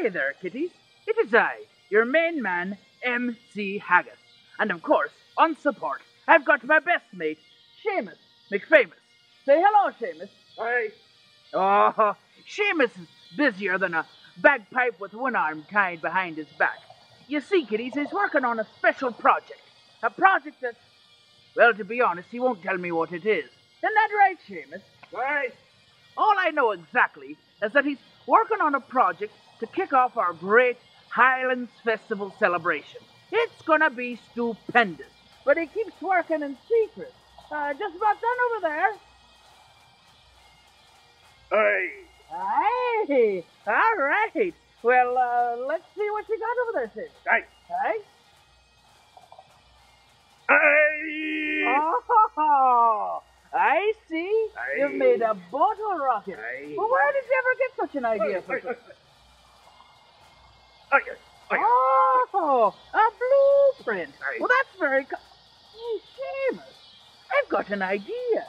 Hey there, kiddies. It is I, your main man, MC Haggis. And of course, on support, I've got my best mate, Seamus McFamous. Say hello, Seamus. Hi. Oh, Seamus is busier than a bagpipe with one arm tied behind his back. You see, kiddies, he's working on a special project. A project that, well, to be honest, he won't tell me what it is. Isn't that right, Seamus? Right. All I know exactly is that he's working on a project to kick off our great Highlands Festival celebration. It's gonna be stupendous, but he keeps working in secret. Just about done over there. Aye. Aye, all right. Well, let's see what you got over there, Sid. Aye. Aye? Aye. Oh, I see. Aye. You've made a bottle rocket. Aye. Well, where did you ever get such an idea for such? Aye. Aye. Oh, a blueprint. Aye. Well, that's very Hey, Seamus, I've got an idea.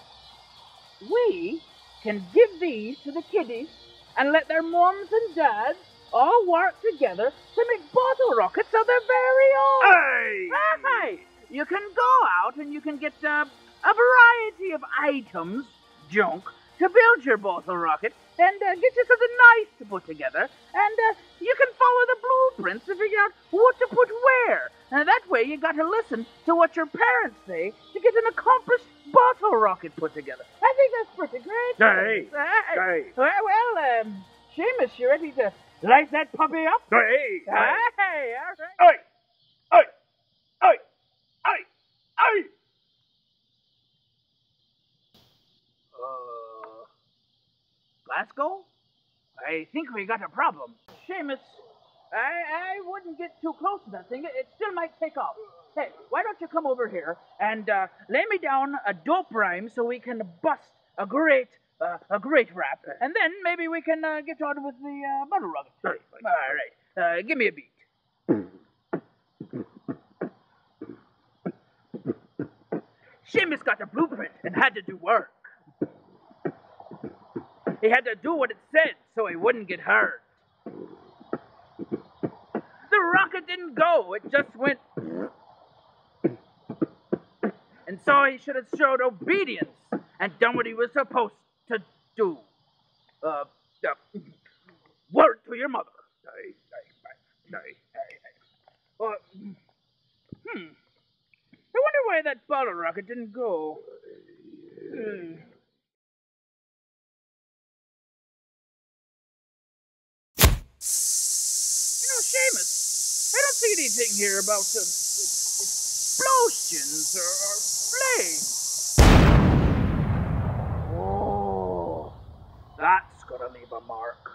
We can give these to the kiddies and let their mums and dads all work together to make bottle rockets of their very own. Aye. Aye. You can go out and you can get a variety of items, junk, to build your bottle rocket and get you something nice to put together. And you can follow the blueprints to figure out what to put where. And that way you got to listen to what your parents say to get an accomplished bottle rocket put together. I think that's pretty great. Aye. Aye. Aye. Well, Seamus, you ready to light that puppy up? Aye. Aye, all right. Aye. Aye. Aye. Aye. Aye. Glasgow? I think we got a problem. Seamus, I wouldn't get too close to that thing. It still might take off. Hey, why don't you come over here and lay me down a dope rhyme so we can bust a great rap, and then maybe we can get on with the bottle rocket. Aye. All right, give me a beat. Seamus got a blueprint and had to do work. He had to do what it said so he wouldn't get hurt. The rocket didn't go, it just went. And so he should have showed obedience and done what he was supposed to do. Word to your mother. Well, I wonder why that bottle rocket didn't go. Seamus, I don't see anything here about explosions or flames. Oh, that's gonna leave a mark.